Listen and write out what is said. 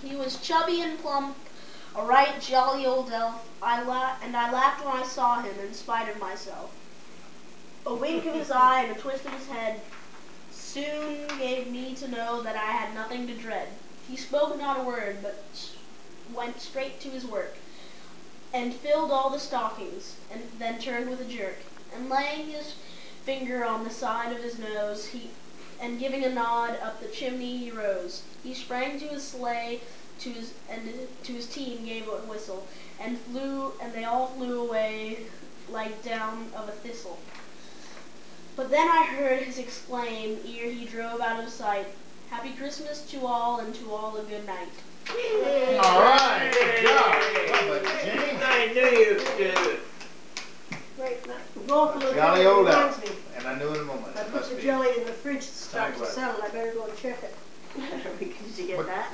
He was chubby and plump, a right jolly old elf. I laughed when I saw him, in spite of myself. A wink of his eye and a twist of his head soon gave me to know that I had nothing to dread. He spoke not a word, but went straight to his work, and filled all the stockings, and then turned with a jerk, and laying his finger on the side of his nose, and giving a nod up the chimney he rose. He sprang to his sleigh, to his team gave a whistle, and they all flew away like down of a thistle. But then I heard his exclaim, ere he drove out of sight, "Happy Christmas to all, and to all a good night." All right, good job. Jenny. I knew you could do it. Right, roll for the Jolly old reminds elf. me. And I knew in a moment. I It put must the be. jelly in the fridge to start to Thank you. settle. I better go and check it. Did you get that?